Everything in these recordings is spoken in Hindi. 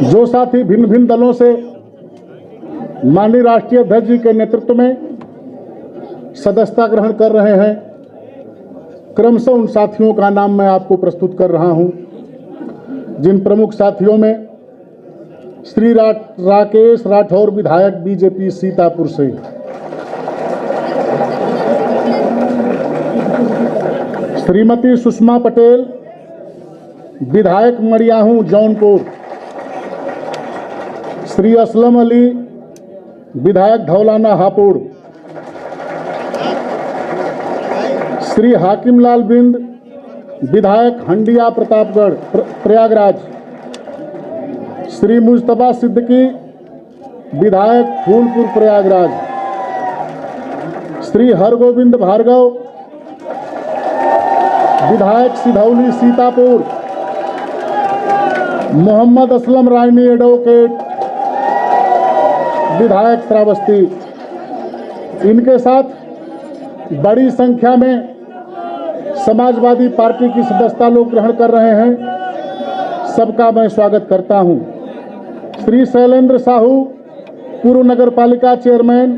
जो साथी भिन्न भिन्न दलों से माननीय राष्ट्रीय अध्यक्ष जी के नेतृत्व में सदस्यता ग्रहण कर रहे हैं, क्रमशः उन साथियों का नाम मैं आपको प्रस्तुत कर रहा हूं, जिन प्रमुख साथियों में श्री राकेश राठौर, विधायक बीजेपी सीतापुर से, श्रीमती सुषमा पटेल, विधायक मड़ियाहू जौनपुर, श्री असलम अली, विधायक धौलाना हापुड़, श्री हाकिम लाल बिंद, विधायक हंडिया प्रतापगढ़ प्रयागराज, श्री मुस्तफा सिद्दीकी, विधायक फूलपुर प्रयागराज, श्री हरगोविंद भार्गव, विधायक सिधौली सीतापुर, मोहम्मद असलम रायनी एडवोकेट, विधायक श्रावस्ती। इनके साथ बड़ी संख्या में समाजवादी पार्टी की सदस्यता लोग ग्रहण कर रहे हैं। सबका मैं स्वागत करता हूं। श्री शैलेंद्र साहू, पूर्व नगर पालिका चेयरमैन,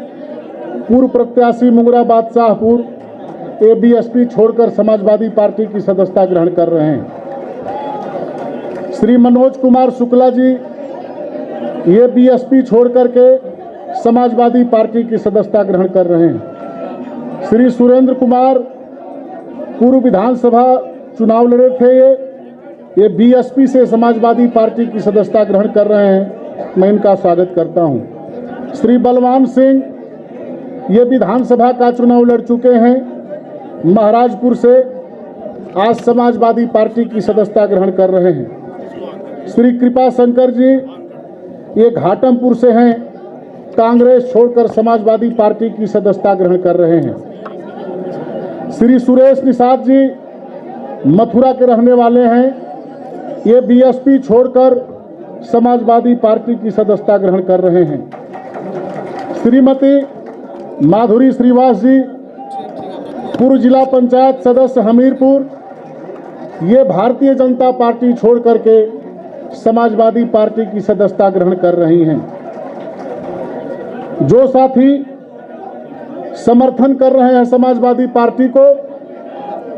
पूर्व प्रत्याशी मुंगरा बादशाहपुर, एबीएसपी छोड़कर समाजवादी पार्टी की सदस्यता ग्रहण कर रहे हैं। श्री मनोज कुमार शुक्ला जी, ये बीएसपी छोड़कर के समाजवादी पार्टी की सदस्यता ग्रहण कर रहे हैं। श्री सुरेंद्र कुमार, पूर्व विधानसभा चुनाव लड़े थे, ये बीएसपी से समाजवादी पार्टी की सदस्यता ग्रहण कर रहे हैं। मैं इनका स्वागत करता हूं। श्री बलवान सिंह, ये विधानसभा का चुनाव लड़ चुके हैं, महाराजपुर से, आज समाजवादी पार्टी की सदस्यता ग्रहण कर रहे हैं। श्री कृपा शंकर जी, ये घाटमपुर से हैं, कांग्रेस छोड़कर समाजवादी पार्टी की सदस्यता ग्रहण कर रहे हैं। श्री सुरेश निषाद जी, मथुरा के रहने वाले हैं, ये बीएसपी छोड़कर समाजवादी पार्टी की सदस्यता ग्रहण कर रहे हैं। श्रीमती माधुरी श्रीवास जी, पूर्व जिला पंचायत सदस्य हमीरपुर, ये भारतीय जनता पार्टी छोड़ करके समाजवादी पार्टी की सदस्यता ग्रहण कर रही हैं। जो साथी समर्थन कर रहे हैं समाजवादी पार्टी को,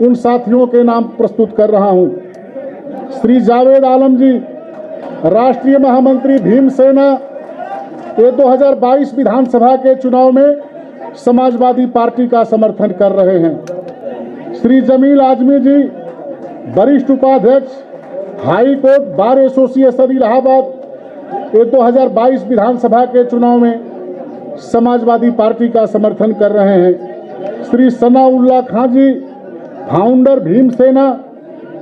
उन साथियों के नाम प्रस्तुत कर रहा हूं। श्री जावेद आलम जी, राष्ट्रीय महामंत्री भीमसेना, ये 2022 विधानसभा के चुनाव में समाजवादी पार्टी का समर्थन कर रहे हैं। श्री जमील आजमी जी, वरिष्ठ उपाध्यक्ष, high court bar association Allahabad, ये 2022 विधानसभा के चुनाव में समाजवादी पार्टी का समर्थन कर रहे हैं। श्री सनाउल्लाह खां जी, फाउंडर भीमसेना,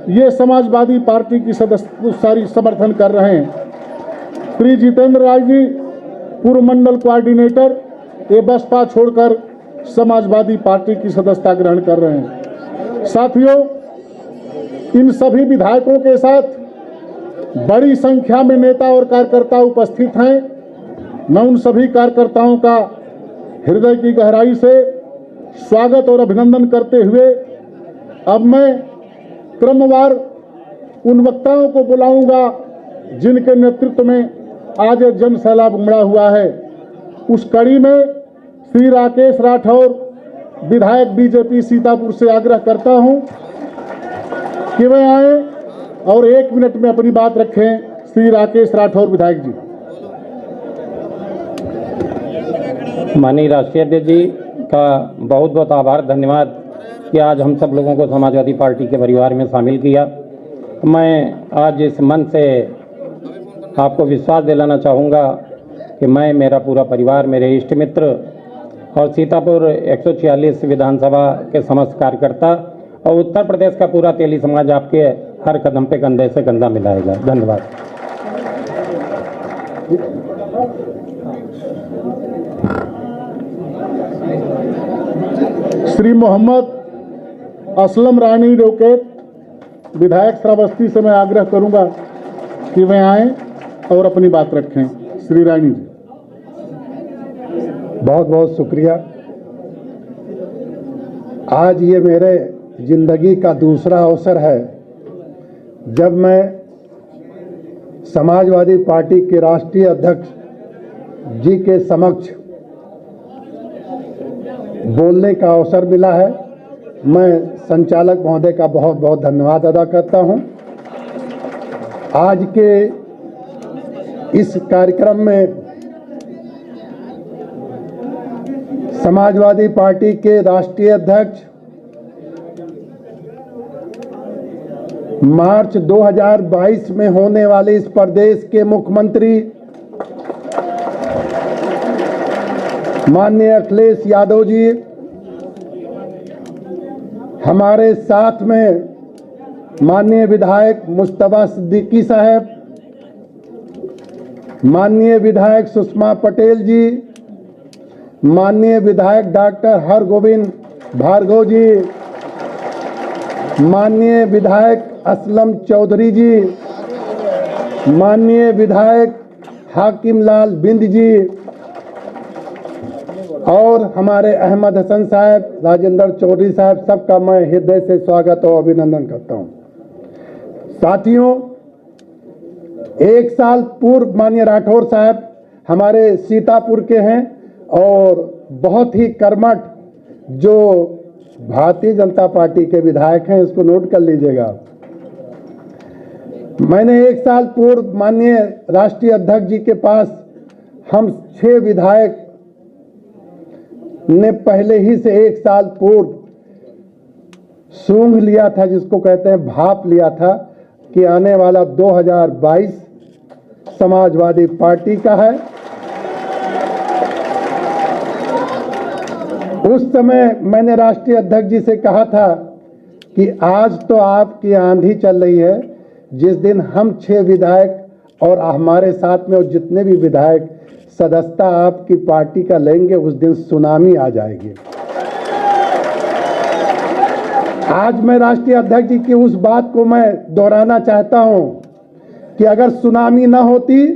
ये समाजवादी पार्टी की सदस्य समर्थन कर रहे हैं। श्री जितेंद्र राय जी, पूर्व मंडल कोऑर्डिनेटर, ये बसपा छोड़कर समाजवादी पार्टी की सदस्यता ग्रहण कर रहे हैं। साथियों, इन सभी विधायकों के साथ बड़ी संख्या में नेता और कार्यकर्ता उपस्थित हैं। मैं उन सभी कार्यकर्ताओं का हृदय की गहराई से स्वागत और अभिनंदन करते हुए अब मैं क्रमवार उन वक्ताओं को बुलाऊंगा जिनके नेतृत्व में आज जन सैलाब उमड़ा हुआ है। उस कड़ी में श्री राकेश राठौर, विधायक बीजेपी सीतापुर से आग्रह करता हूं कि वे आए और 1 मिनट में अपनी बात रखें। श्री राकेश राठौर विधायक जी। माननीय राष्ट्रीय अध्यक्ष जी का बहुत बहुत आभार, धन्यवाद कि आज हम सब लोगों को समाजवादी पार्टी के परिवार में शामिल किया। मैं आज इस मन से आपको विश्वास दिलाना चाहूँगा कि मैं, मेरा पूरा परिवार, मेरे इष्ट मित्र और सीतापुर 146 विधानसभा के समस्त कार्यकर्ता और उत्तर प्रदेश का पूरा तेली समाज आपके हर कदम पे कंधे से कंधा मिलाएगा। धन्यवाद। श्री मोहम्मद असलम रानी एडवोकेट, विधायक श्रावस्ती से मैं आग्रह करूंगा कि वे आएं और अपनी बात रखें। श्री रानी जी। बहुत बहुत शुक्रिया। आज ये मेरे ज़िंदगी का दूसरा अवसर है जब मैं समाजवादी पार्टी के राष्ट्रीय अध्यक्ष जी के समक्ष बोलने का अवसर मिला है। मैं संचालक महोदय का बहुत बहुत धन्यवाद अदा करता हूं। आज के इस कार्यक्रम में समाजवादी पार्टी के राष्ट्रीय अध्यक्ष मार्च 2022 में होने वाले इस प्रदेश के मुख्यमंत्री माननीय अखिलेश यादव जी, हमारे साथ में माननीय विधायक मुस्तफा सिद्दीकी साहब, माननीय विधायक सुषमा पटेल जी, माननीय विधायक डॉक्टर हरगोविंद भार्गव जी, माननीय विधायक असलम चौधरी जी, माननीय विधायक हाकिम लाल बिंद जी और हमारे अहमद हसन साहब, राजेंद्र चौधरी साहब, सबका मैं हृदय से स्वागत और अभिनंदन करता हूं। साथियों, एक साल पूर्व माननीय राठौर साहब हमारे सीतापुर के हैं और बहुत ही कर्मठ जो भारतीय जनता पार्टी के विधायक हैं, इसको नोट कर लीजिएगा। मैंने एक साल पूर्व माननीय राष्ट्रीय अध्यक्ष जी के पास हम 6 विधायक ने पहले ही से एक साल पूर्व सूंघ लिया था, जिसको कहते हैं भाप लिया था कि आने वाला 2022 समाजवादी पार्टी का है। उस समय मैंने राष्ट्रीय अध्यक्ष जी से कहा था कि आज तो आपकी आंधी चल रही है, जिस दिन हम 6 विधायक और हमारे साथ में और जितने भी विधायक सदस्यता आपकी पार्टी का लेंगे, उस दिन सुनामी आ जाएगी। आज मैं राष्ट्रीय अध्यक्ष जी की उस बात को मैं दोहराना चाहता हूं कि अगर सुनामी ना होती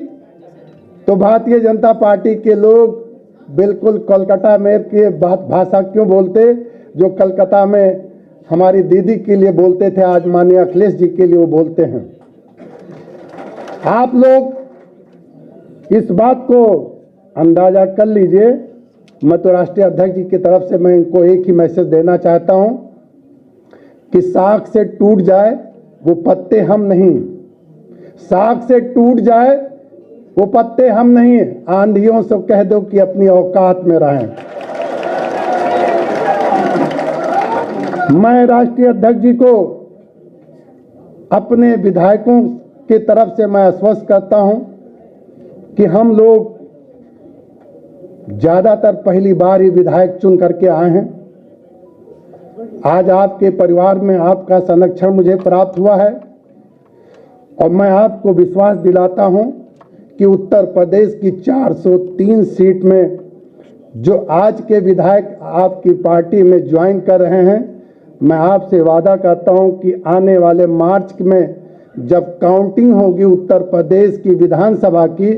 तो भारतीय जनता पार्टी के लोग बिल्कुल कोलकाता में के भाषा क्यों बोलते, जो कलकत्ता में हमारी दीदी के लिए बोलते थे, आज माननीय अखिलेश जी के लिए वो बोलते हैं। आप लोग इस बात को अंदाजा कर लीजिए। मैं तो राष्ट्रीय अध्यक्ष जी की तरफ से मैं इनको एक ही मैसेज देना चाहता हूं कि साख से टूट जाए वो पत्ते हम नहीं, साख से टूट जाए वो पत्ते हम नहीं, आंधियों से कह दो कि अपनी औकात में रहें। मैं राष्ट्रीय अध्यक्ष जी को अपने विधायकों की तरफ से मैं आश्वस्त करता हूं कि हम लोग ज्यादातर पहली बार ही विधायक चुन करके आए हैं। आज आपके परिवार में आपका संरक्षण मुझे प्राप्त हुआ है और मैं आपको विश्वास दिलाता हूं कि उत्तर प्रदेश की 403 सीट में जो आज के विधायक आपकी पार्टी में ज्वाइन कर रहे हैं, मैं आपसे वादा करता हूं कि आने वाले मार्च में जब काउंटिंग होगी उत्तर प्रदेश की विधानसभा की,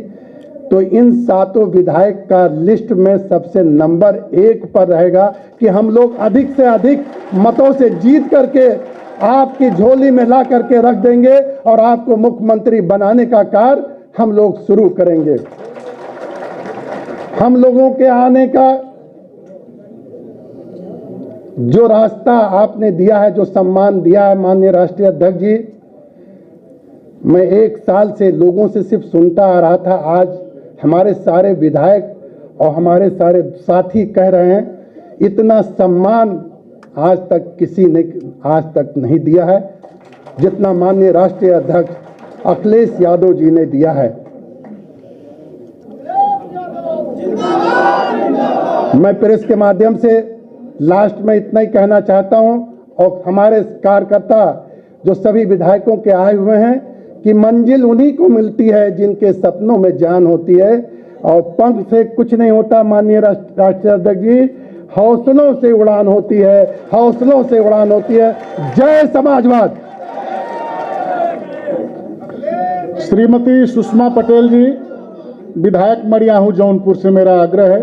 तो इन 7 विधायक का लिस्ट में सबसे नंबर 1 पर रहेगा कि हम लोग अधिक से अधिक मतों से जीत करके आपकी झोली में ला करके रख देंगे और आपको मुख्यमंत्री बनाने का कार्य हम लोग शुरू करेंगे। हम लोगों के आने का जो रास्ता आपने दिया है, जो सम्मान दिया है माननीय राष्ट्रीय अध्यक्ष जी, मैं 1 साल से लोगों से सिर्फ सुनता आ रहा था। आज हमारे सारे विधायक और हमारे सारे साथी कह रहे हैं इतना सम्मान आज तक किसी ने आज तक नहीं दिया है जितना माननीय राष्ट्रीय अध्यक्ष अखिलेश यादव जी ने दिया है। मैं प्रेस के माध्यम से लास्ट में इतना ही कहना चाहता हूं और हमारे कार्यकर्ता जो सभी विधायकों के आए हुए हैं कि मंजिल उन्हीं को मिलती है जिनके सपनों में जान होती है और पंख से कुछ नहीं होता। माननीय राष्ट्रीय अध्यक्ष जी, हौसलों से उड़ान होती है, हौसलों से उड़ान होती है। जय समाजवाद। श्रीमती सुषमा पटेल जी, विधायक मड़ियाहू जौनपुर से मेरा आग्रह है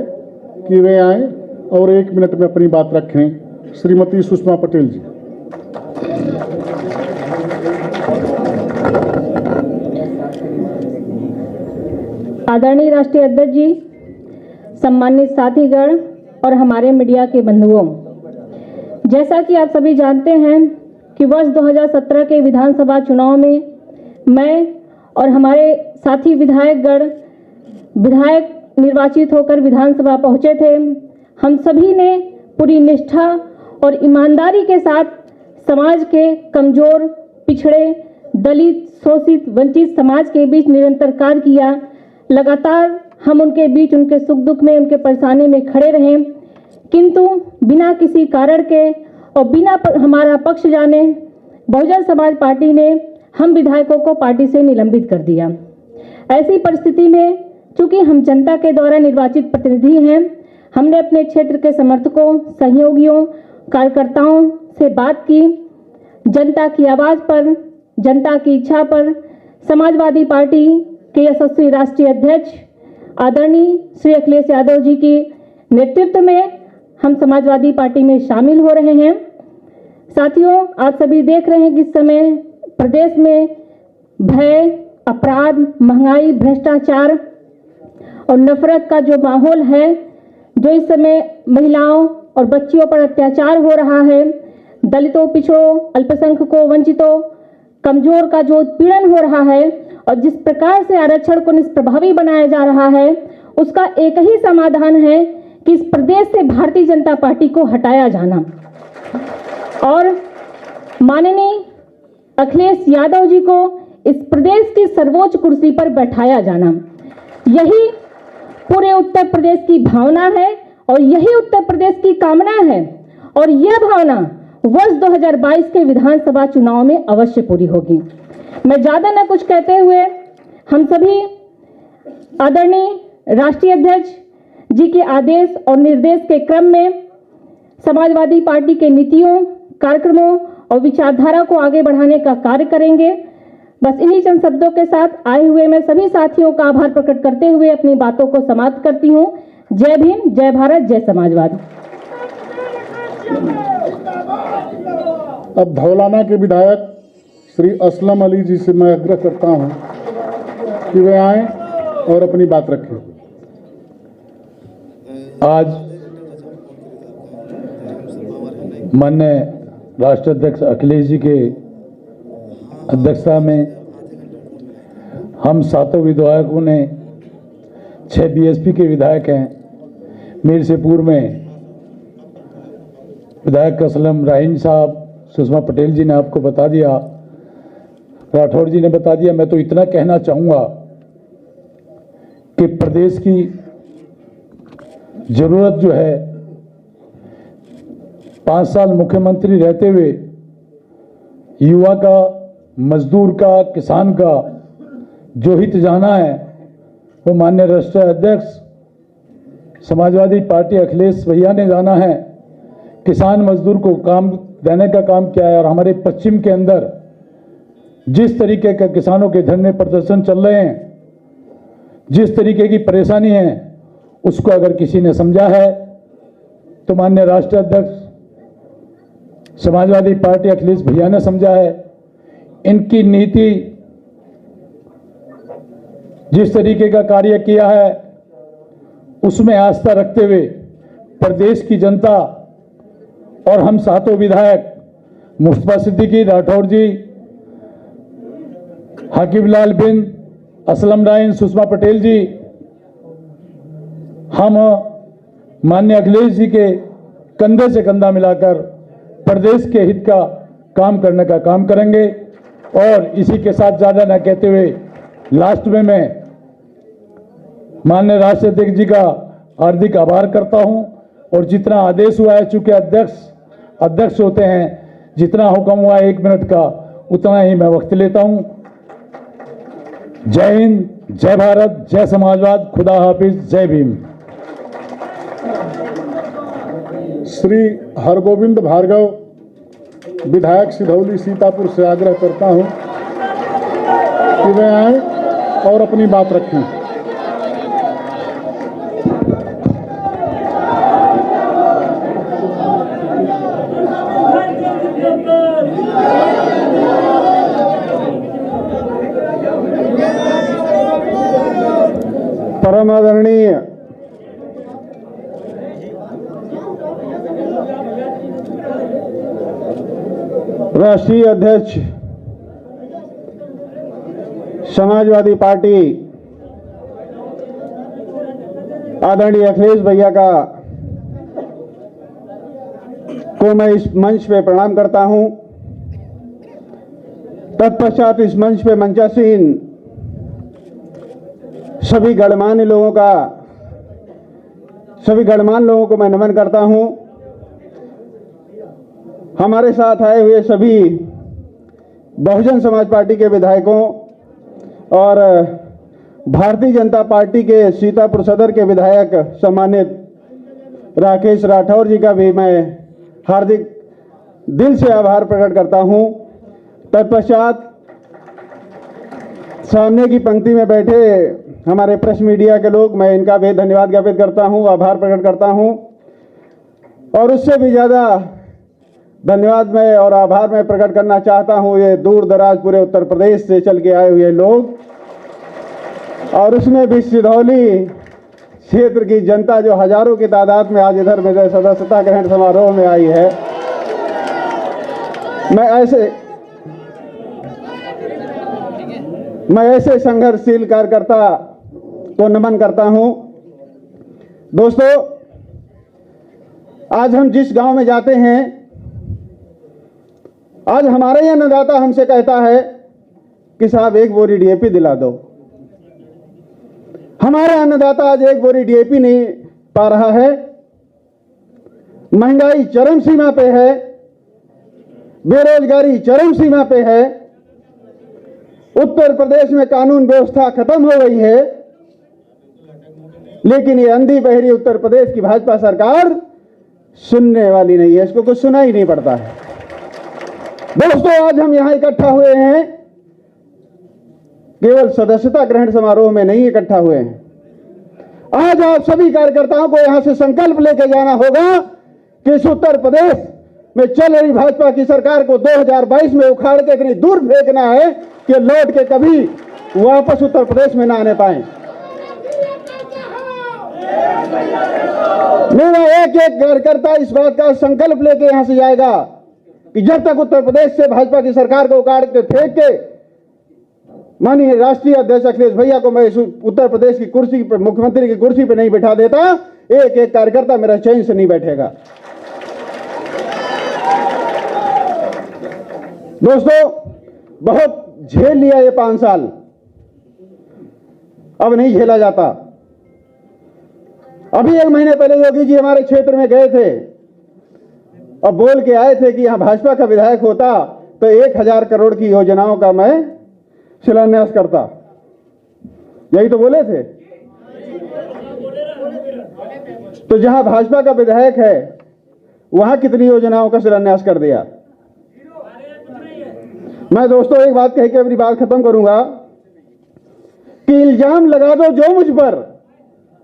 कि वे आएं और 1 मिनट में अपनी बात रखें। श्रीमती सुषमा पटेल जी। आदरणीय राष्ट्रीय अध्यक्ष जी, सम्मानित साथीगण और हमारे मीडिया के बंधुओं, जैसा कि आप सभी जानते हैं कि वर्ष 2017 के विधानसभा चुनाव में मैं और हमारे साथी विधायक निर्वाचित होकर विधानसभा पहुंचे थे। हम सभी ने पूरी निष्ठा और ईमानदारी के साथ समाज के कमजोर, पिछड़े, दलित, शोषित, वंचित समाज के बीच निरंतर कार्य किया। लगातार हम उनके बीच, उनके सुख दुख में, उनके परेशानी में खड़े रहे, किंतु बिना किसी कारण के और बिना हमारा पक्ष जाने बहुजन समाज पार्टी ने हम विधायकों को पार्टी से निलंबित कर दिया। ऐसी परिस्थिति में चूंकि हम जनता के द्वारा निर्वाचित प्रतिनिधि हैं, हमने अपने क्षेत्र के समर्थकों, सहयोगियों, कार्यकर्ताओं से बात की। जनता की आवाज़ पर, जनता की इच्छा पर समाजवादी पार्टी के यशस्वी राष्ट्रीय अध्यक्ष आदरणीय श्री अखिलेश यादव जी की नेतृत्व में हम समाजवादी पार्टी में शामिल हो रहे हैं। साथियों, आप सभी देख रहे हैं कि इस समय प्रदेश में भय, अपराध, महंगाई, भ्रष्टाचार और नफरत का जो माहौल है, जो इस समय महिलाओं और बच्चियों पर अत्याचार हो रहा है, दलितों, पिछड़ों, अल्पसंख्यकों, वंचितों, कमजोर का जो उत्पीड़न हो रहा है और जिस प्रकार से आरक्षण को निष्प्रभावी बनाया जा रहा है, उसका एक ही समाधान है कि इस प्रदेश से भारतीय जनता पार्टी को हटाया जाना और माननीय अखिलेश यादव जी को इस प्रदेश की सर्वोच्च कुर्सी पर बैठाया जाना। यही पूरे उत्तर प्रदेश की भावना है और यही उत्तर प्रदेश की कामना है और यह भावना वर्ष 2022 के विधानसभा चुनाव में अवश्य पूरी होगी। मैं ज्यादा न कुछ कहते हुए हम सभी आदरणीय राष्ट्रीय अध्यक्ष जी के आदेश और निर्देश के क्रम में समाजवादी पार्टी के नीतियों, कार्यक्रमों और विचारधारा को आगे बढ़ाने का कार्य करेंगे। बस इन्हीं चंद शब्दों के साथ आए हुए मैं सभी साथियों का आभार प्रकट करते हुए अपनी बातों को समाप्त करती हूँ। जय भीम, जय भारत, जय समाजवाद। अब धौलाना के विधायक श्री असलम अली जी से मैं आग्रह करता हूं कि वे आएं और अपनी बात रखें। आज माननीय राष्ट्रीय अध्यक्ष अखिलेश जी के अध्यक्षता में हम सातों विधायकों ने 6 बीएसपी के विधायक हैं। मेरे से पूर्व में विधायक असलम राहीन साहब, सुषमा पटेल जी ने आपको बता दिया, राठौड़ जी ने बता दिया। मैं तो इतना कहना चाहूँगा कि प्रदेश की जरूरत जो है, 5 साल मुख्यमंत्री रहते हुए युवा का, मजदूर का, किसान का जो हित जाना है, वो माननीय राष्ट्रीय अध्यक्ष समाजवादी पार्टी अखिलेश भैया ने जाना है। किसान मजदूर को काम देने का काम किया है और हमारे पश्चिम के अंदर जिस तरीके का किसानों के धरने प्रदर्शन चल रहे हैं, जिस तरीके की परेशानी है, उसको अगर किसी ने समझा है तो माननीय राष्ट्रीय अध्यक्ष समाजवादी पार्टी अखिलेश भैया ने समझा है। इनकी नीति जिस तरीके का कार्य किया है, उसमें आस्था रखते हुए प्रदेश की जनता और हम सातों विधायक मुस्तफा सिद्दीकी, राठौड़ जी, हाकिबलाल बिन, असलम राहीन, सुषमा पटेल जी, हम माननीय अखिलेश जी के कंधे से कंधा मिलाकर प्रदेश के हित का काम करने का काम करेंगे। और इसी के साथ ज़्यादा न कहते हुए लास्ट में मैं माननीय राष्ट्रीय अध्यक्ष जी का हार्दिक आभार करता हूं और जितना आदेश हुआ है, चूंकि अध्यक्ष होते हैं, जितना हुक्म हुआ 1 मिनट का, उतना ही मैं वक्त लेता हूं। जय हिंद, जय भारत, जय समाजवाद, खुदा हाफिज, जय भीम। श्री हरगोविंद भार्गव विधायक सिधौली सीतापुर से आग्रह करता हूं कि वे आएं और अपनी बात रखें। राष्ट्रीय अध्यक्ष समाजवादी पार्टी आदरणीय अखिलेश भैया को मैं इस मंच पे प्रणाम करता हूं। तत्पश्चात इस मंच पे मंचासीन सभी गणमान्य लोगों को मैं नमन करता हूं। हमारे साथ आए हुए सभी बहुजन समाज पार्टी के विधायकों और भारतीय जनता पार्टी के सीतापुर सदर के विधायक सम्मानित राकेश राठौर जी का भी मैं हार्दिक दिल से आभार प्रकट करता हूं। तत्पश्चात सामने की पंक्ति में बैठे हमारे प्रेस मीडिया के लोग, मैं इनका भी धन्यवाद ज्ञापित करता हूं, आभार प्रकट करता हूं। और उससे भी ज़्यादा धन्यवाद मैं और आभार मैं प्रकट करना चाहता हूं ये दूर दराज पूरे उत्तर प्रदेश से चल के आए हुए लोग, और उसमें भी सिधौली क्षेत्र की जनता जो हजारों की तादाद में आज इधर मेरे सदस्यता ग्रहण समारोह में आई है। मैं ऐसे संघर्षशील कार्यकर्ता को नमन करता हूं। दोस्तों, आज हम जिस गांव में जाते हैं, आज हमारे अन्नदाता हमसे कहता है कि साहब एक बोरी डीएपी दिला दो। हमारे अन्नदाता आज एक बोरी डीएपी नहीं पा रहा है। महंगाई चरम सीमा पे है, बेरोजगारी चरम सीमा पे है, उत्तर प्रदेश में कानून व्यवस्था खत्म हो गई है, लेकिन ये अंधी बहरी उत्तर प्रदेश की भाजपा सरकार सुनने वाली नहीं है, इसको कुछ सुना ही नहीं पड़ता है। दोस्तों, आज हम यहां इकट्ठा हुए हैं केवल सदस्यता ग्रहण समारोह में नहीं इकट्ठा हुए हैं। आज आप सभी कार्यकर्ताओं को यहां से संकल्प लेकर जाना होगा कि इस उत्तर प्रदेश में चल रही भाजपा की सरकार को 2022 में उखाड़ के इतनी दूर फेंकना है कि लौट के कभी वापस उत्तर प्रदेश में ना आने पाए। मेरा एक एक कार्यकर्ता इस बात का संकल्प लेके यहां से जाएगा कि जब तक उत्तर प्रदेश से भाजपा की सरकार को उखाड़ के फेंक के माननीय राष्ट्रीय अध्यक्ष अखिलेश भैया को मैं इस उत्तर प्रदेश की कुर्सी पर, मुख्यमंत्री की कुर्सी पर नहीं बिठा देता, एक एक कार्यकर्ता मेरा चैन से नहीं बैठेगा। दोस्तों, बहुत झेल लिया ये 5 साल, अब नहीं झेला जाता। अभी 1 महीने पहले योगी जी हमारे क्षेत्र में गए थे और बोल के आए थे कि यहां भाजपा का विधायक होता तो 1000 करोड़ की योजनाओं का मैं शिलान्यास करता। यही तो बोले थे। तो जहां भाजपा का विधायक है वहां कितनी योजनाओं का शिलान्यास कर दिया। मैं दोस्तों एक बात कह के अपनी बात खत्म करूंगा कि इल्जाम लगा दो जो मुझ पर,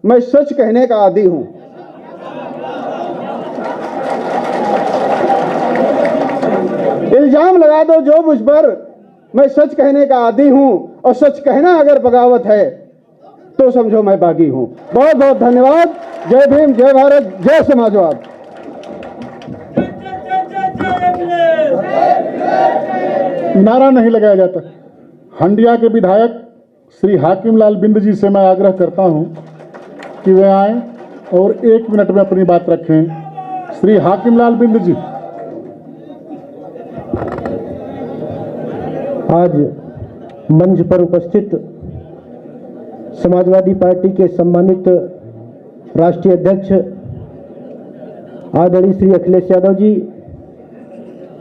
मैं सच कहने का आदी हूं। इल्जाम लगा दो जो मुझ पर, मैं सच कहने का आदी हूं, और सच कहना अगर बगावत है तो समझो मैं बागी हूं। बहुत बहुत धन्यवाद। जय भीम, जय भारत, जय समाजवाद। नारा नहीं लगाया जाता। हंडिया के विधायक श्री हाकिम लाल बिंद जी से मैं आग्रह करता हूं कि वे आएं और 1 मिनट में अपनी बात रखें। श्री हाकिम लाल बिंद जी। आज मंच पर उपस्थित समाजवादी पार्टी के सम्मानित राष्ट्रीय अध्यक्ष आदरणीय श्री अखिलेश यादव जी,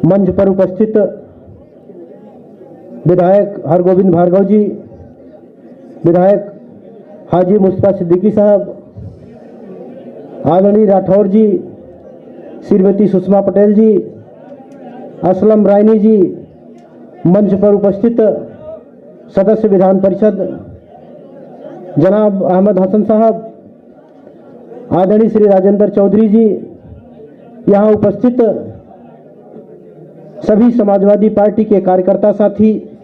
मंच पर उपस्थित विधायक हरगोविंद भार्गव जी, विधायक हाजी मुस्तफा सिद्दीकी साहब, आदरणीय राठौर जी, श्रीमती सुषमा पटेल जी, असलम रायनी जी, मंच पर उपस्थित सदस्य विधान परिषद जनाब अहमद हसन साहब, आदरणीय श्री राजेंद्र चौधरी जी, यहाँ उपस्थित सभी समाजवादी पार्टी के कार्यकर्ता साथी,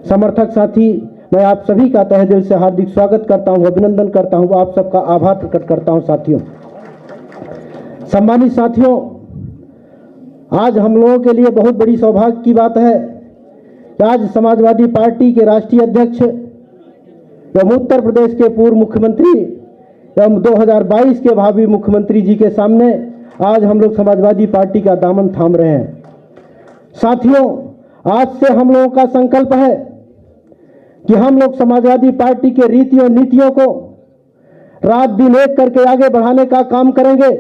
समर्थक साथी, मैं आप सभी का तहे दिल से हार्दिक स्वागत करता हूं, अभिनंदन करता हूं, आप सबका आभार प्रकट करता हूं। साथियों, सम्मानित साथियों, आज हम लोगों के लिए बहुत बड़ी सौभाग्य की बात है कि आज समाजवादी पार्टी के राष्ट्रीय अध्यक्ष एवं उत्तर प्रदेश के पूर्व मुख्यमंत्री एवं 2022 के भावी मुख्यमंत्री जी के सामने आज हम लोग समाजवादी पार्टी का दामन थाम रहे हैं। साथियों, आज से हम लोगों का संकल्प है कि हम लोग समाजवादी पार्टी के रीतियों नीतियों को रात दिन एक करके आगे बढ़ाने का काम करेंगे।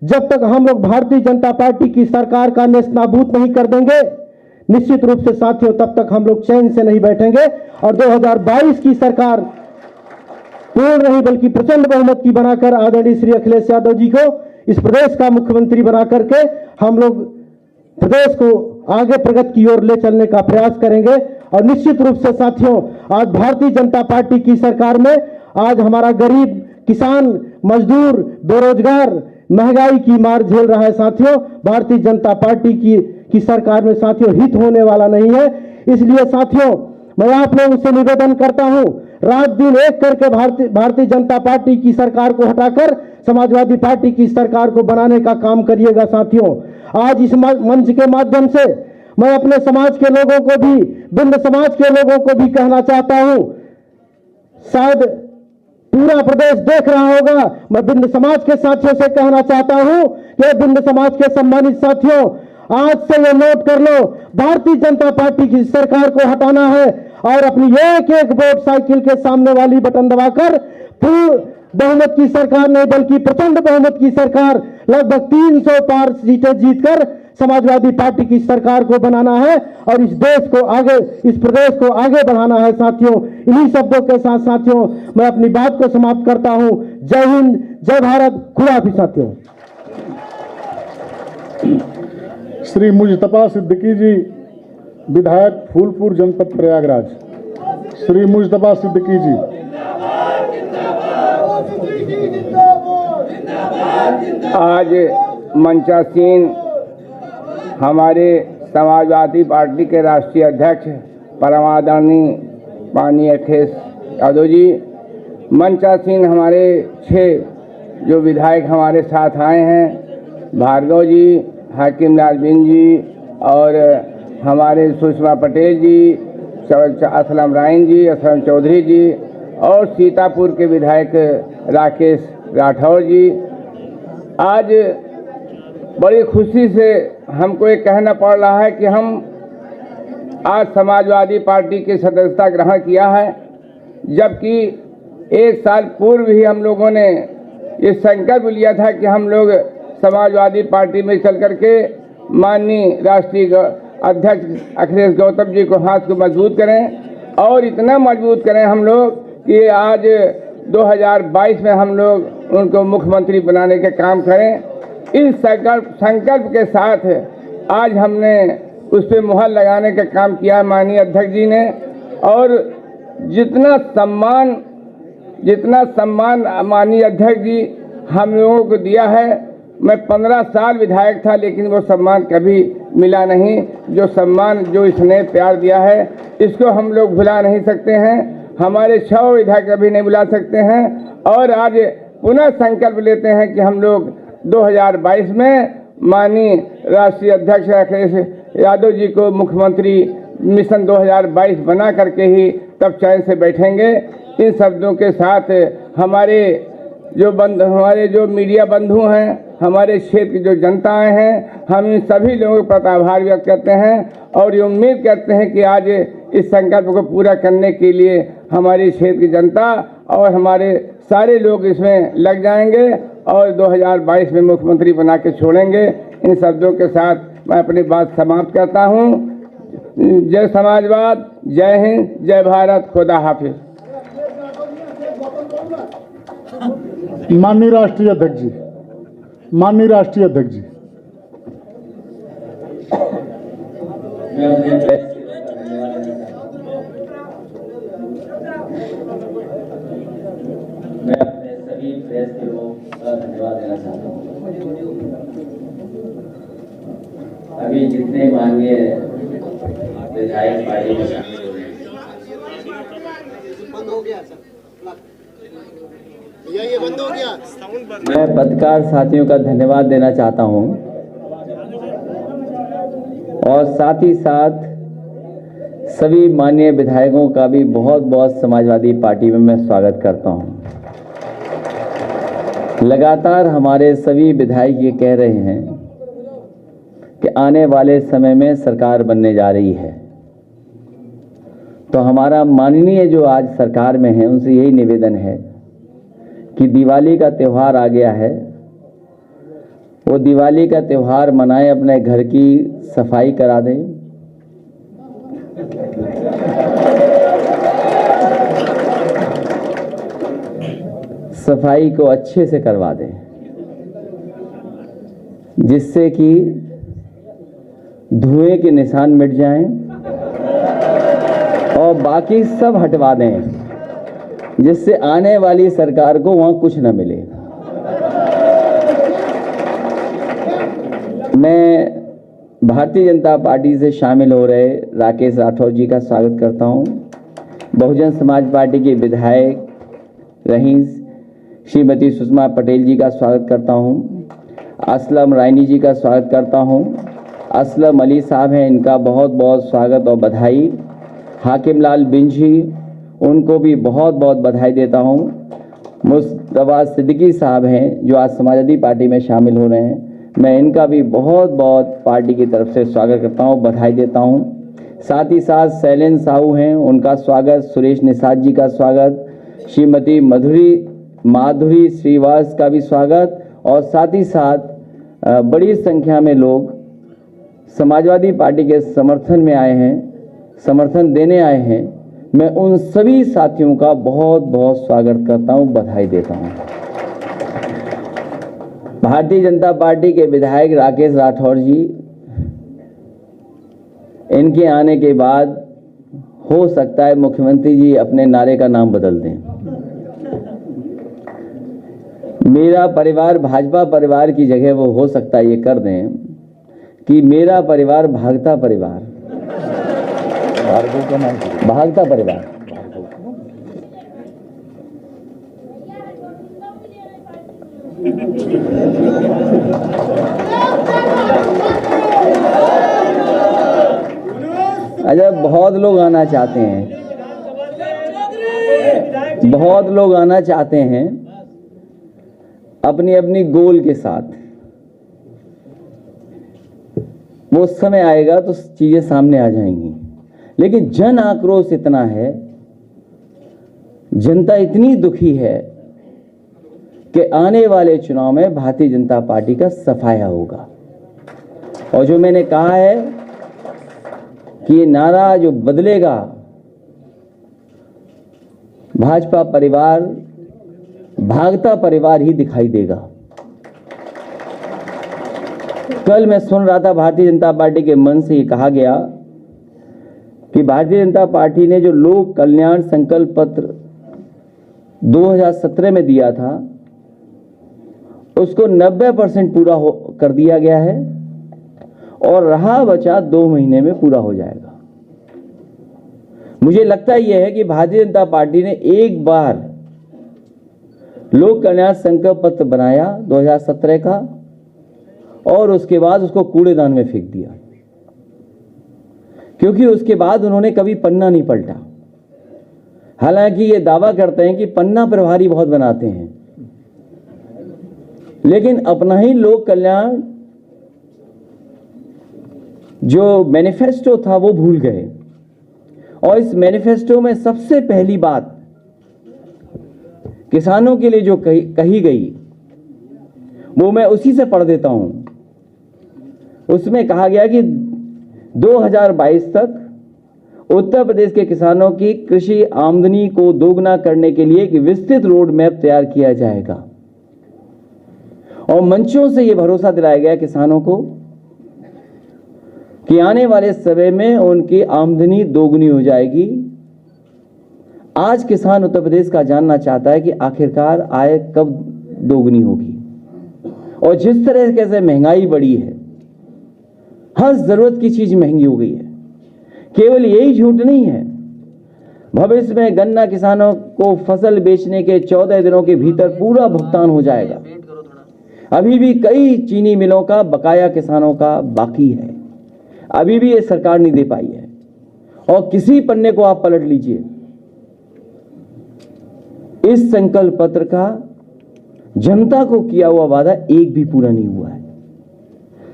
जब तक हम लोग भारतीय जनता पार्टी की सरकार का नेस्तनाबूद नहीं कर देंगे, निश्चित रूप से साथियों, तब तक हम लोग चैन से नहीं बैठेंगे और 2022 की सरकार पूर्ण नहीं बल्कि प्रचंड बहुमत की बनाकर आदरणीय श्री अखिलेश यादव जी को इस प्रदेश का मुख्यमंत्री बना करके हम लोग प्रदेश को आगे प्रगति की ओर ले चलने का प्रयास करेंगे। और निश्चित रूप से साथियों, आज भारतीय जनता पार्टी की सरकार में आज हमारा गरीब, किसान, मजदूर, बेरोजगार महंगाई की मार झेल रहा है। साथियों, भारतीय जनता पार्टी की सरकार में साथियों हित होने वाला नहीं है। इसलिए साथियों, मैं आप लोगों से निवेदन करता हूं, रात दिन एक करके भारतीय जनता पार्टी की सरकार को हटाकर समाजवादी पार्टी की सरकार को बनाने का काम करिएगा। साथियों, आज इस मंच के माध्यम से मैं अपने समाज के लोगों को भी, बिंद समाज के लोगों को भी कहना चाहता हूं, शायद पूरा प्रदेश देख रहा होगा, मैं बिंद समाज के साथियों से कहना चाहता हूं कि बिंद समाज के सम्मानित साथियों, आज से ये नोट कर लो, भारतीय जनता पार्टी की सरकार को हटाना है और अपनी एक एक वोट साइकिल के सामने वाली बटन दबाकर पूर्ण बहुमत की सरकार नहीं बल्कि प्रचंड बहुमत की सरकार, लगभग 300 पार सीटें जीतकर समाजवादी पार्टी की सरकार को बनाना है और इस देश को आगे, इस प्रदेश को आगे बढ़ाना है। साथियों, इन्हीं शब्दों के साथ साथियों मैं अपनी बात को समाप्त करता हूं। जय हिंद, जय भारत, खुदा हाफिज। साथियों, श्री मुजतबा सिद्दीकी जी, विधायक फूलपुर जनपद प्रयागराज। श्री मुजतबा सिद्दीकी जी। आज मंचासीन हमारे समाजवादी पार्टी के राष्ट्रीय अध्यक्ष परमादरणीय माननीय अखिलेश यादव जी, मंचासीन हमारे 6 जो विधायक हमारे साथ आए हैं, भार्गव जी, हाकिम लाल बिन जी और हमारे सुषमा पटेल जी, असलम राइन जी, असलम चौधरी जी और सीतापुर के विधायक राकेश राठौर जी। आज बड़ी खुशी से हमको ये कहना पड़ रहा है कि हम आज समाजवादी पार्टी की सदस्यता ग्रहण किया है, जबकि 1 साल पूर्व ही हम लोगों ने ये संकल्प लिया था कि हम लोग समाजवादी पार्टी में चल करके माननीय राष्ट्रीय अध्यक्ष अखिलेश गौतम जी को हाथ को मजबूत करें और इतना मजबूत करें हम लोग कि आज 2022 में हम लोग उनको मुख्यमंत्री बनाने के काम करें। इस संकल्प के साथ आज हमने उस पर मुहर लगाने का काम किया माननीय अध्यक्ष जी ने। और जितना सम्मान माननीय अध्यक्ष जी हम लोगों को दिया है, मैं 15 साल विधायक था लेकिन वो सम्मान कभी मिला नहीं। जो सम्मान, जो स्नेह प्यार दिया है, इसको हम लोग भुला नहीं सकते हैं। हमारे 6 विधायक कभी नहीं भुला सकते हैं। और आज पुनः संकल्प लेते हैं कि हम लोग 2022 में माननीय राष्ट्रीय अध्यक्ष अखिलेश यादव जी को मुख्यमंत्री मिशन 2022 बना करके ही तब चैन से बैठेंगे। इन शब्दों के साथ हमारे जो मीडिया बंधु हैं, हमारे क्षेत्र की जो जनताएं हैं, हम इन सभी लोगों का आभार व्यक्त करते हैं और ये उम्मीद करते हैं कि आज इस संकल्प को पूरा करने के लिए हमारी क्षेत्र की जनता और हमारे सारे लोग इसमें लग जाएंगे और 2022 में मुख्यमंत्री बना के छोड़ेंगे। इन शब्दों के साथ मैं अपनी बात समाप्त करता हूँ। जय समाजवाद, जय हिंद, जय भारत, खुदा हाफिज। माननीय राष्ट्रीय अध्यक्ष जी, माननीय राष्ट्रीय अध्यक्ष जी। मैं अपने सभी प्रेस के लोगों का धन्यवाद देना चाहता हूँ। अभी जितने माननीय विधायक पार्टी में शामिल हो रहे हैं, मैं पत्रकार साथियों का धन्यवाद देना चाहता हूं। और साथ ही साथ सभी माननीय विधायकों का भी बहुत बहुत समाजवादी पार्टी में मैं स्वागत करता हूं। लगातार हमारे सभी विधायक ये कह रहे हैं कि आने वाले समय में सरकार बनने जा रही है, तो हमारा माननीय जो आज सरकार में है उनसे यही निवेदन है कि दिवाली का त्यौहार आ गया है, वो दिवाली का त्यौहार मनाएं, अपने घर की सफाई करा दें, सफाई को अच्छे से करवा दें, जिससे कि धुएं के निशान मिट जाएं और बाकी सब हटवा दें, जिससे आने वाली सरकार को वहां कुछ न मिले। मैं भारतीय जनता पार्टी से शामिल हो रहे राकेश राठौर जी का स्वागत करता हूं। बहुजन समाज पार्टी के विधायक रहीं श्रीमती सुषमा पटेल जी का स्वागत करता हूं। असलम रायनी जी का स्वागत करता हूं। असलम अली साहब हैं, इनका बहुत बहुत स्वागत और बधाई। हाकिम लाल बिंजी, उनको भी बहुत बहुत बधाई देता हूं। मुस्तफा सिद्दीकी साहब हैं जो आज समाजवादी पार्टी में शामिल हो रहे हैं, मैं इनका भी बहुत बहुत पार्टी की तरफ से स्वागत करता हूं, बधाई देता हूं। साथ ही साथ शैलेंद्र साहू हैं, उनका स्वागत। सुरेश निषाद जी का स्वागत। श्रीमती माधुरी श्रीवास का भी स्वागत। और साथ ही साथ बड़ी संख्या में लोग समाजवादी पार्टी के समर्थन में आए हैं, समर्थन देने आए हैं। मैं उन सभी साथियों का बहुत बहुत स्वागत करता हूं, बधाई देता हूं। भारतीय जनता पार्टी के विधायक राकेश राठौर जी, इनके आने के बाद हो सकता है मुख्यमंत्री जी अपने नारे का नाम बदल दें। मेरा परिवार भाजपा परिवार की जगह वो हो सकता है ये कर दें कि मेरा परिवार भागता परिवार, भागता परिवार। अच्छा, बहुत लोग आना चाहते हैं, बहुत लोग आना चाहते हैं अपनी अपनी गोल के साथ। वो समय आएगा तो चीजें सामने आ जाएंगी, लेकिन जन आक्रोश इतना है, जनता इतनी दुखी है कि आने वाले चुनाव में भारतीय जनता पार्टी का सफाया होगा। और जो मैंने कहा है कि ये नारा जो बदलेगा, भाजपा परिवार भागता परिवार ही दिखाई देगा। कल मैं सुन रहा था भारतीय जनता पार्टी के मन से ये कहा गया कि भारतीय जनता पार्टी ने जो लोक कल्याण संकल्प पत्र 2017 में दिया था उसको 90% पूरा कर दिया गया है और रहा बचा 2 महीने में पूरा हो जाएगा। मुझे लगता यह है कि भारतीय जनता पार्टी ने एक बार लोक कल्याण संकल्प पत्र बनाया 2017 का और उसके बाद उसको कूड़ेदान में फेंक दिया, क्योंकि उसके बाद उन्होंने कभी पन्ना नहीं पलटा। हालांकि ये दावा करते हैं कि पन्ना प्रभारी बहुत बनाते हैं, लेकिन अपना ही लोक कल्याण जो मैनिफेस्टो था वो भूल गए। और इस मैनिफेस्टो में सबसे पहली बात किसानों के लिए जो कही गई वो मैं उसी से पढ़ देता हूं। उसमें कहा गया कि 2022 तक उत्तर प्रदेश के किसानों की कृषि आमदनी को दोगुना करने के लिए एक विस्तृत रोड मैप तैयार किया जाएगा। और मंचों से यह भरोसा दिलाया गया किसानों को कि आने वाले समय में उनकी आमदनी दोगुनी हो जाएगी। आज किसान उत्तर प्रदेश का जानना चाहता है कि आखिरकार आय कब दोगुनी होगी। और जिस तरह से महंगाई बढ़ी है, हर जरूरत की चीज महंगी हो गई है। केवल यही झूठ नहीं है, भविष्य में गन्ना किसानों को फसल बेचने के 14 दिनों के भीतर पूरा भुगतान हो जाएगा। अभी भी कई चीनी मिलों का बकाया किसानों का बाकी है। अभी भी ये सरकार नहीं दे पाई है। और किसी पन्ने को आप पलट लीजिए, इस संकल्प पत्र का जनता को किया हुआ वादा एक भी पूरा नहीं हुआ है।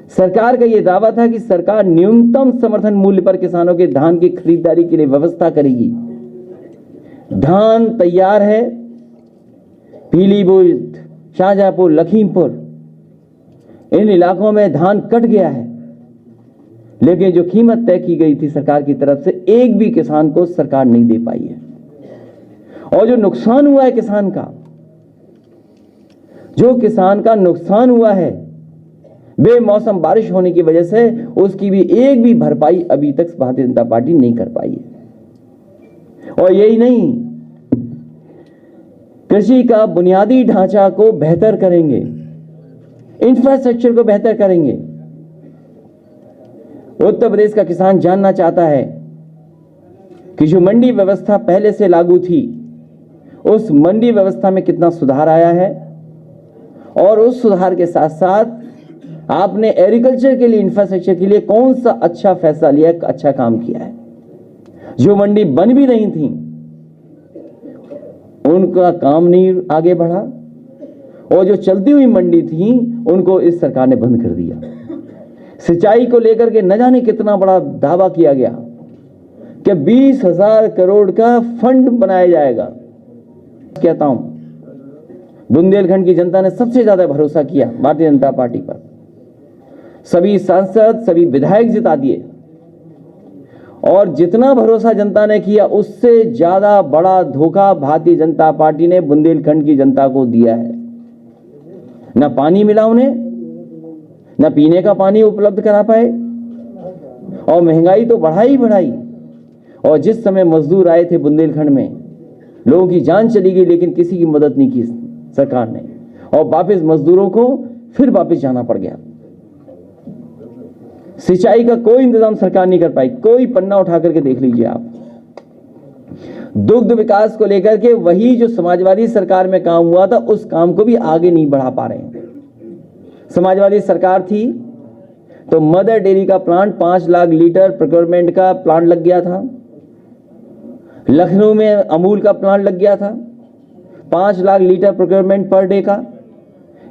सरकार का यह दावा था कि सरकार न्यूनतम समर्थन मूल्य पर किसानों के धान की खरीदारी के लिए व्यवस्था करेगी। धान तैयार है, पीलीभीत, शाहजहांपुर, लखीमपुर, इन इलाकों में धान कट गया है, लेकिन जो कीमत तय की गई थी सरकार की तरफ से, एक भी किसान को सरकार नहीं दे पाई है। और जो नुकसान हुआ है किसान का, जो किसान का नुकसान हुआ है बेमौसम बारिश होने की वजह से, उसकी भी एक भी भरपाई अभी तक भारतीय जनता पार्टी नहीं कर पाई है। और यही नहीं, कृषि का बुनियादी ढांचा को बेहतर करेंगे, इंफ्रास्ट्रक्चर को बेहतर करेंगे। उत्तर प्रदेश का किसान जानना चाहता है कि जो मंडी व्यवस्था पहले से लागू थी, उस मंडी व्यवस्था में कितना सुधार आया है, और उस सुधार के साथ साथ आपने एग्रीकल्चर के लिए, इंफ्रास्ट्रक्चर के लिए कौन सा अच्छा फैसला लिया, अच्छा काम किया है। जो मंडी बन भी रही थी उनका काम नहीं आगे बढ़ा, और जो चलती हुई मंडी थी उनको इस सरकार ने बंद कर दिया। सिंचाई को लेकर के न जाने कितना बड़ा दावा किया गया कि 20,000 करोड़ का फंड बनाया जाएगा। कहता हूं, बुंदेलखंड की जनता ने सबसे ज्यादा भरोसा किया भारतीय जनता पार्टी पर। सभी सांसद, सभी विधायक जिता दिए, और जितना भरोसा जनता ने किया उससे ज्यादा बड़ा धोखा भारतीय जनता पार्टी ने बुंदेलखंड की जनता को दिया है। न पानी मिला उन्हें, न पीने का पानी उपलब्ध करा पाए, और महंगाई तो बढ़ाई बढ़ाई। और जिस समय मजदूर आए थे बुंदेलखंड में, लोगों की जान चली गई, लेकिन किसी की मदद नहीं की सरकार ने, और वापस मजदूरों को फिर वापस जाना पड़ गया। सिंचाई का कोई इंतजाम सरकार नहीं कर पाई, कोई पन्ना उठा करके देख लीजिए आप। दुग्ध विकास को लेकर के वही जो समाजवादी सरकार में काम हुआ था, उस काम को भी आगे नहीं बढ़ा पा रहे हैं। समाजवादी सरकार थी तो मदर डेयरी का प्लांट 5 लाख लीटर प्रोक्योरमेंट का प्लांट लग गया था। लखनऊ में अमूल का प्लांट लग गया था 5 lakh litre procurement per day का।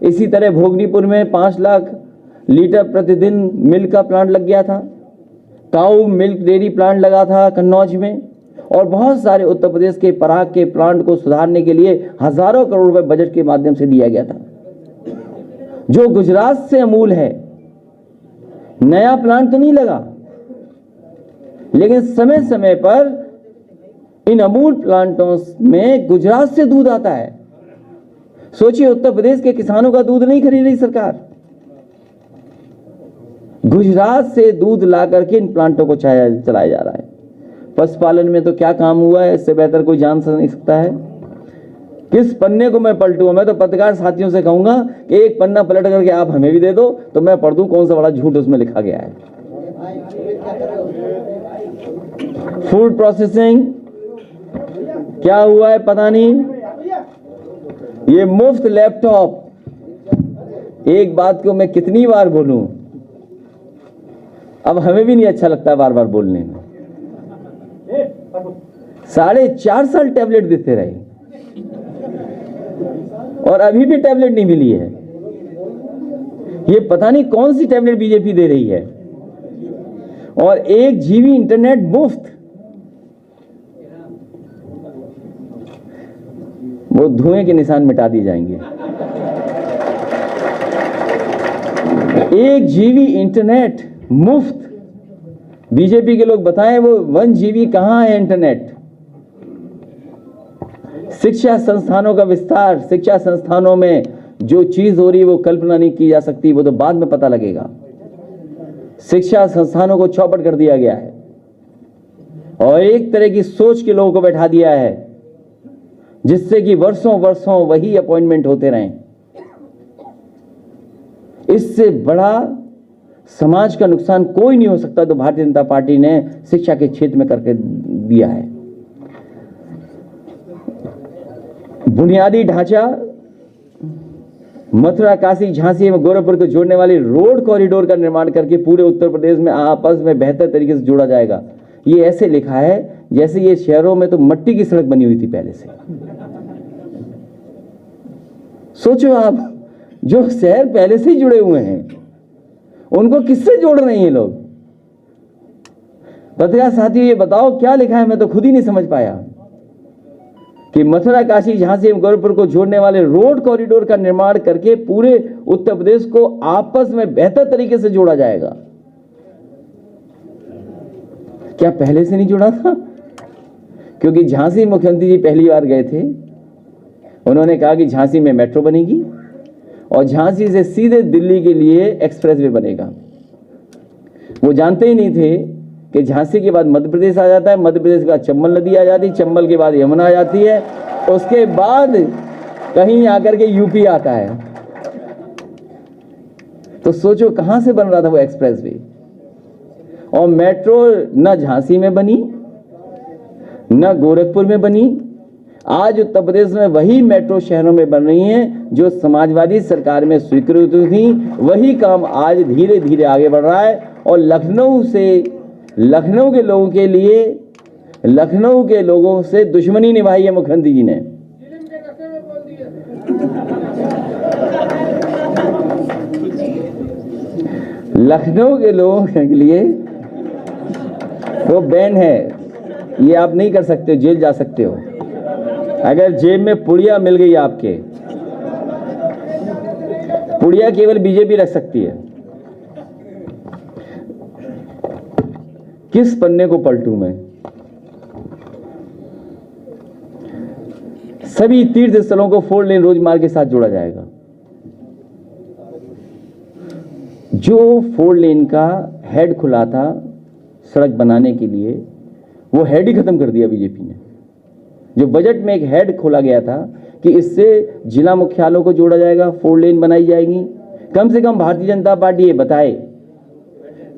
इसी तरह भोगनीपुर में 5 लाख लीटर प्रतिदिन मिल्क का प्लांट लग गया था। काऊ मिल्क डेयरी प्लांट लगा था कन्नौज में, और बहुत सारे उत्तर प्रदेश के पराग के प्लांट को सुधारने के लिए हजारों करोड़ रुपए बजट के माध्यम से दिया गया था। जो गुजरात से अमूल है, नया प्लांट तो नहीं लगा, लेकिन समय समय पर इन अमूल प्लांटों में गुजरात से दूध आता है। सोचिए, उत्तर प्रदेश के किसानों का दूध नहीं खरीद रही सरकार, गुजरात से दूध ला करके इन प्लांटों को चलाया जा रहा है। पशुपालन में तो क्या काम हुआ है, इससे बेहतर कोई जान नहीं सकता है। किस पन्ने को मैं पलटूं? मैं तो पत्रकार साथियों से कहूंगा कि एक पन्ना पलट करके आप हमें भी दे दो तो मैं पढ़ दूं कौन सा बड़ा झूठ उसमें लिखा गया है। फूड प्रोसेसिंग क्या हुआ है पता नहीं। ये मुफ्त लैपटॉप, एक बात को मैं कितनी बार बोलूं, अब हमें भी नहीं अच्छा लगता बार बार बोलने में। 4.5 साल टैबलेट देते रहे और अभी भी टैबलेट नहीं मिली है। ये पता नहीं कौन सी टैबलेट बीजेपी दे रही है। और 1 GB इंटरनेट मुफ्त, वो धुएं के निशान मिटा दिए जाएंगे। 1 GB इंटरनेट मुफ्त। बीजेपी के लोग बताएं वो 1 GB कहां है इंटरनेट। शिक्षा संस्थानों का विस्तार, शिक्षा संस्थानों में जो चीज हो रही है वो कल्पना नहीं की जा सकती, वो तो बाद में पता लगेगा। शिक्षा संस्थानों को चौपट कर दिया गया है और एक तरह की सोच के लोगों को बैठा दिया है जिससे कि वर्षों वर्षों वही अपॉइंटमेंट होते रहें। इससे बड़ा समाज का नुकसान कोई नहीं हो सकता तो भारतीय जनता पार्टी ने शिक्षा के क्षेत्र में करके दिया है। बुनियादी ढांचा मथुरा, काशी, झांसी एवं गोरखपुर को जोड़ने वाली रोड कॉरिडोर का निर्माण करके पूरे उत्तर प्रदेश में आपस में बेहतर तरीके से जोड़ा जाएगा। ये ऐसे लिखा है जैसे ये शहरों में तो मट्टी की सड़क बनी हुई थी पहले से। सोचो आप, जो शहर पहले से ही जुड़े हुए हैं उनको किससे जोड़ रहे हैं ये लोग? पत्रकार साथियों, ये बताओ क्या लिखा है, मैं तो खुद ही नहीं समझ पाया कि मथुरा, काशी, झांसी एवं गोरखपुर को जोड़ने वाले रोड कॉरिडोर का निर्माण करके पूरे उत्तर प्रदेश को आपस में बेहतर तरीके से जोड़ा जाएगा। क्या पहले से नहीं जुड़ा था? क्योंकि झांसी मुख्यमंत्री जी पहली बार गए थे, उन्होंने कहा कि झांसी में मेट्रो बनेगी और झांसी से सीधे दिल्ली के लिए एक्सप्रेसवे बनेगा। वो जानते ही नहीं थे कि झांसी के बाद मध्य प्रदेश आ जाता है, मध्य प्रदेश के बाद चंबल नदी आ जाती है, चंबल के बाद यमुना आ जाती है, उसके बाद कहीं आकर के यूपी आता है। तो सोचो कहां से बन रहा था वो एक्सप्रेसवे। और मेट्रो न झांसी में बनी न गोरखपुर में बनी। आज उत्तर प्रदेश में वही मेट्रो शहरों में बन रही हैं जो समाजवादी सरकार में स्वीकृत थी। वही काम आज धीरे धीरे आगे बढ़ रहा है और लखनऊ के लोगों के लिए, लखनऊ के लोगों से दुश्मनी निभाई है मुख्यमंत्री जी ने। लखनऊ के लोगों के लिए वो बैन है, ये आप नहीं कर सकते, जेल जा सकते हो। अगर जेब में पुड़िया मिल गई आपके, पुड़िया केवल बीजेपी रख सकती है। किस पन्ने को पलटूं मैं? सभी तीर्थ स्थलों को 4 लेन रोड मार्ग के साथ जोड़ा जाएगा। जो 4 लेन का हेड खुला था सड़क बनाने के लिए, वो हेड ही खत्म कर दिया बीजेपी ने। जो बजट में एक हेड खोला गया था कि इससे जिला मुख्यालयों को जोड़ा जाएगा, 4 लेन बनाई जाएगी। कम से कम भारतीय जनता पार्टी ये बताए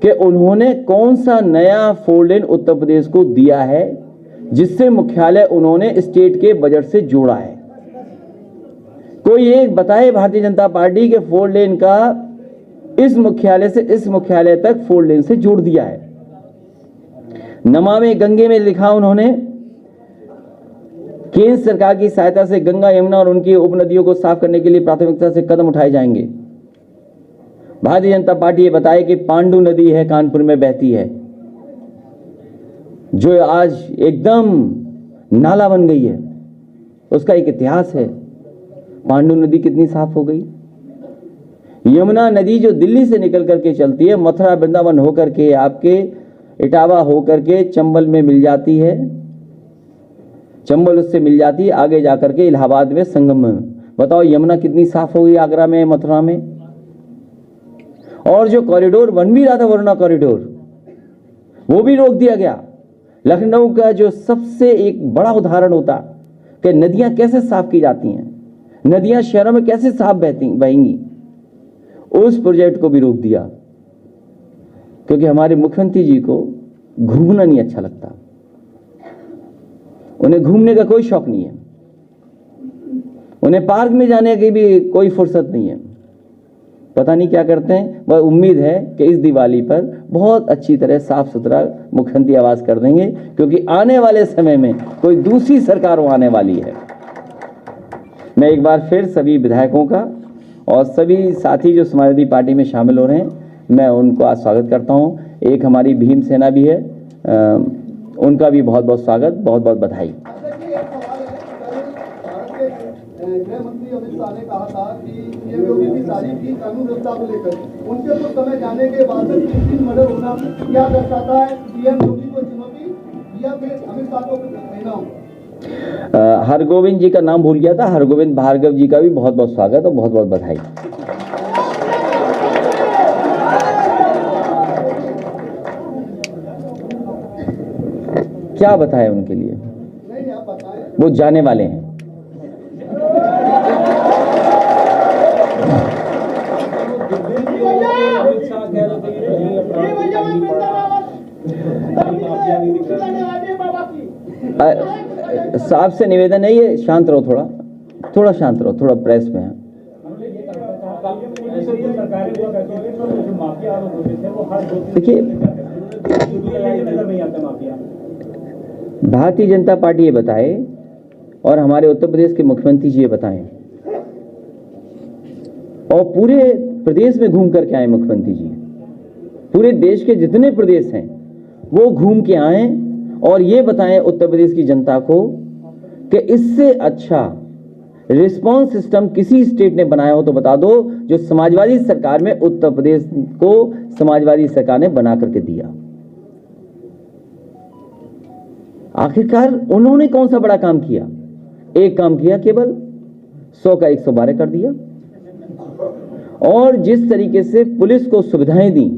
कि उन्होंने कौन सा नया 4 लेन उत्तर प्रदेश को दिया है जिससे मुख्यालय उन्होंने स्टेट के बजट से जोड़ा है। कोई एक बताए भारतीय जनता पार्टी के 4 लेन का इस मुख्यालय से इस मुख्यालय तक 4 लेन से जोड़ दिया है। नमामि गंगे में लिखा उन्होंने केंद्र सरकार की सहायता से गंगा, यमुना और उनकी उपनदियों को साफ करने के लिए प्राथमिकता से कदम उठाए जाएंगे। भारतीय जनता पार्टी ये बताए कि पांडु नदी है कानपुर में बहती है, जो आज एकदम नाला बन गई है, उसका एक इतिहास है। पांडु नदी कितनी साफ हो गई। यमुना नदी जो दिल्ली से निकल करके चलती है, मथुरा वृंदावन होकर के आपके इटावा होकर के चंबल में मिल जाती है, चंबल उससे मिल जाती है, आगे जाकर के इलाहाबाद में संगम में। बताओ यमुना कितनी साफ हो गई आगरा में, मथुरा में। और जो कॉरिडोर बन भी रहा था वरुणा कॉरिडोर, वो भी रोक दिया गया। लखनऊ का जो सबसे एक बड़ा उदाहरण होता कि नदियां कैसे साफ की जाती हैं, नदियां शहरों में कैसे साफ बहेंगी, उस प्रोजेक्ट को भी रोक दिया। क्योंकि हमारे मुख्यमंत्री जी को घूमना नहीं अच्छा लगता, उन्हें घूमने का कोई शौक नहीं है, उन्हें पार्क में जाने की भी कोई फुर्सत नहीं है। पता नहीं क्या करते हैं। वह उम्मीद है कि इस दिवाली पर बहुत अच्छी तरह साफ सुथरा मुख्यमंत्री आवास कर देंगे, क्योंकि आने वाले समय में कोई दूसरी सरकार आने वाली है। मैं एक बार फिर सभी विधायकों का और सभी साथी जो समाजवादी पार्टी में शामिल हो रहे हैं, मैं उनको आज स्वागत करता हूं। एक हमारी भीम सेना भी है, उनका भी बहुत बहुत स्वागत, बहुत बहुत बधाई। गृह मंत्री अमित शाह ने कहा था कि पीएम योगी की तारीफ की कानून व्यवस्था को लेकर, उनके कुछ समय जाने के बाद 3 मर्डर होना क्या दर्शाता है? पीएम योगी को चुनौती या फिर अमित शाह को कहना हो? हरगोविंद जी का नाम भूल गया था, हरगोविंद भार्गव जी का भी बहुत बहुत स्वागत और बहुत बहुत बधाई। क्या बताएं उनके लिए, वो जाने वाले हैं। साहब से निवेदन है, ये शांत रहो, थोड़ा शांत रहो, थोड़ा प्रेस में है। देखिए, भारतीय जनता पार्टी ये बताए और हमारे उत्तर प्रदेश के मुख्यमंत्री जी ये बताएं और पूरे प्रदेश में घूम करके आए मुख्यमंत्री जी, पूरे देश के जितने प्रदेश हैं वो घूम के आए और ये बताएं उत्तर प्रदेश की जनता को कि इससे अच्छा रिस्पांस सिस्टम किसी स्टेट ने बनाया हो तो बता दो, जो समाजवादी सरकार में उत्तर प्रदेश को समाजवादी सरकार ने बना करके दिया। आखिरकार उन्होंने कौन सा बड़ा काम किया? एक काम किया, केवल 100 का 112 कर दिया और जिस तरीके से पुलिस को सुविधाएं दी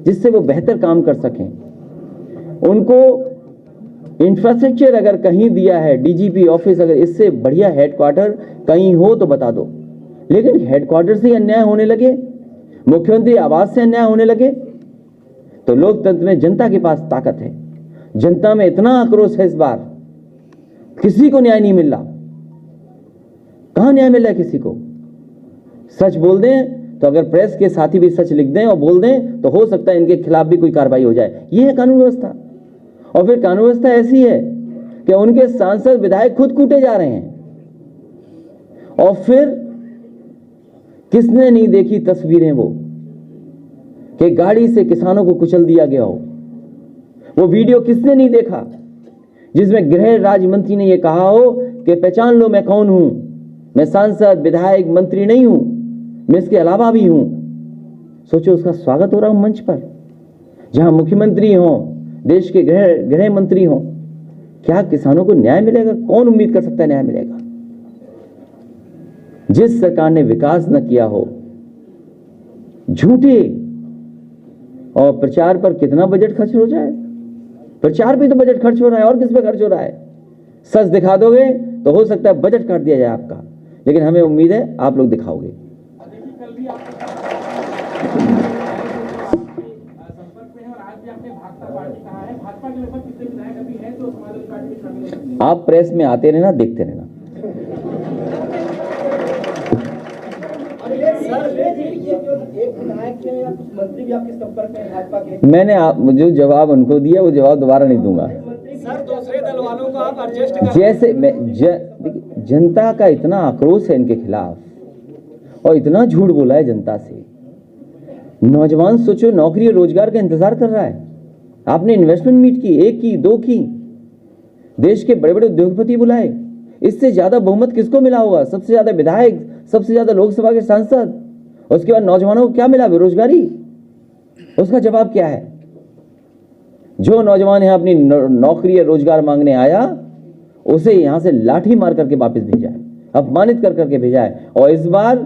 जिससे वो बेहतर काम कर सकें, उनको इंफ्रास्ट्रक्चर अगर कहीं दिया है, डीजीपी ऑफिस, अगर इससे बढ़िया हेडक्वार्टर कहीं हो तो बता दो, लेकिन हेडक्वार्टर से अन्याय होने लगे, मुख्यमंत्री आवास से अन्याय होने लगे, तो लोकतंत्र में जनता के पास ताकत है। जनता में इतना आक्रोश है इस बार, किसी को न्याय नहीं मिल रहा। कहां न्याय मिल रहा है किसी को? सच बोल दें तो अगर प्रेस के साथी भी सच लिख दें और बोल दें तो हो सकता है इनके खिलाफ भी कोई कार्रवाई हो जाए। ये है कानून व्यवस्था। और फिर कानून व्यवस्था ऐसी है कि उनके सांसद विधायक खुद कूटे जा रहे हैं। और फिर किसने नहीं देखी तस्वीरें वो कि गाड़ी से किसानों को कुचल दिया गया हो? वो वीडियो किसने नहीं देखा जिसमें गृह राज्य मंत्री ने यह कहा हो कि पहचान लो मैं कौन हूं, मैं सांसद विधायक मंत्री नहीं हूं, मैं इसके अलावा भी हूं। सोचो उसका स्वागत हो रहा हूं मंच पर, जहां मुख्यमंत्री हो, देश के गृह मंत्री हो। क्या किसानों को न्याय मिलेगा? कौन उम्मीद कर सकता है न्याय मिलेगा? जिस सरकार ने विकास न किया हो, झूठे और प्रचार पर कितना बजट खर्च हो जाए, प्रचार पे तो बजट खर्च हो रहा है और किस पे खर्च हो रहा है? सच दिखा दोगे तो हो सकता है बजट काट दिया जाए आपका, लेकिन हमें उम्मीद है आप लोग दिखाओगे। आप प्रेस में आते रहना, देखते रहना। मैंने जो जवाब उनको दिया वो जवाब दोबारा नहीं दूंगा। सर, दूसरे दल वालों को आप एडजस्ट कर जैसे जनता का इतना आक्रोश है इनके खिलाफ और इतना झूठ बोला है जनता से। नौजवान सोचो नौकरी और रोजगार का इंतजार कर रहा है। आपने इन्वेस्टमेंट मीट की, 1 की 2 की, देश के बड़े बड़े उद्योगपति बुलाए। इससे ज्यादा बहुमत किसको मिला होगा? सबसे ज्यादा विधायक, सबसे ज्यादा लोकसभा के सांसद। उसके बाद नौजवानों को क्या मिला? बेरोजगारी। उसका जवाब क्या है? जो नौजवान यहां अपनी नौकरी या रोजगार मांगने आया उसे यहां से लाठी मार करके वापस भेजा है, अपमानित कर करके भेजा है। और इस बार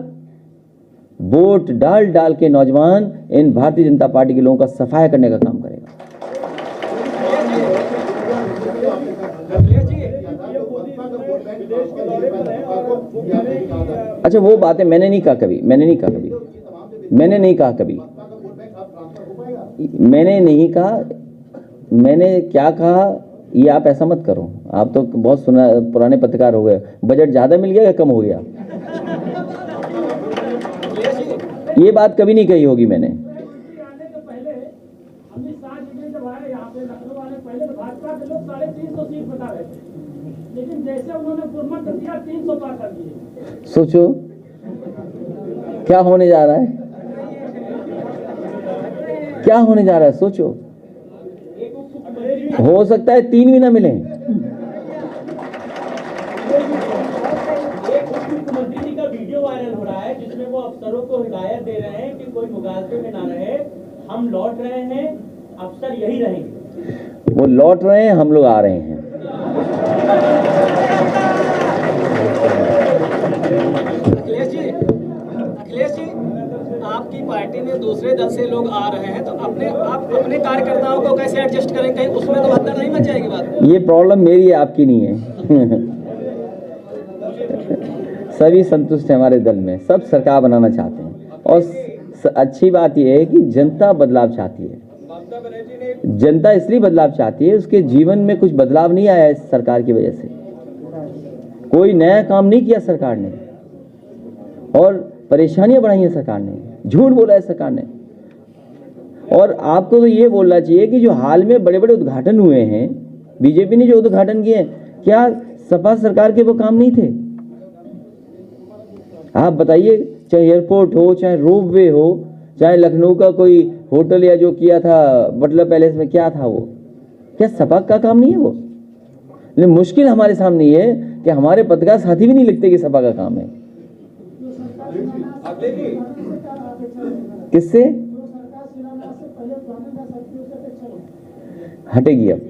वोट डाल डाल के नौजवान इन भारतीय जनता पार्टी के लोगों का सफाया करने का काम करेगा। अच्छा, वो बातें मैंने नहीं कहा कभी, मैंने नहीं कहा मैंने क्या कहा ये आप ऐसा मत करो। आप तो बहुत पुराने पत्रकार हो गए। बजट ज्यादा मिल गया या कम हो गया? ये बात कभी नहीं कही होगी मैंने। सोचो क्या होने जा रहा है, क्या होने जा रहा है? सोचो, हो सकता है 3 भी ना मिले। मुख्यमंत्री जी का वीडियो वायरल हो रहा है जिसमें वो अफसरों को हिदायत दे रहे हैं कि कोई मुगालते में ना रहे, हम लौट रहे हैं, अफसर यही रहेंगे। वो लौट रहे हैं, हम लोग आ रहे हैं। अखिलेश जी, आपकी पार्टी में दूसरे दल से लोग आ रहे हैं तो आप अपने कार्यकर्ताओं को कैसे एडजस्ट करें? कहीं उसमें तो भगदड़ नहीं मच जाएगी बात? ये प्रॉब्लम मेरी है, आपकी नहीं है। सभी संतुष्ट है हमारे दल में, सब सरकार बनाना चाहते हैं। और अच्छी बात यह है कि जनता बदलाव चाहती है। जनता इसलिए बदलाव चाहती है, उसके जीवन में कुछ बदलाव नहीं आया इस सरकार की वजह से। कोई नया काम नहीं किया सरकार ने। और परेशानियां बढ़ाई हैं सरकार ने, झूठ बोला है सरकार ने। और आपको तो ये बोलना चाहिए कि जो हाल में बड़े बड़े उद्घाटन हुए हैं, बीजेपी ने जो उद्घाटन किए हैं, क्या सपा सरकार के वो काम नहीं थे? आप बताइए, चाहे एयरपोर्ट हो, चाहे रोपवे हो, चाहे लखनऊ का कोई होटल या जो किया था बटला पैलेस में, क्या था वो? क्या सपा का काम नहीं है वो? लेकिन मुश्किल हमारे सामने ये है कि हमारे पत्रकार साथी भी नहीं लिखते कि सपा का काम है। किससे हटेगी अब?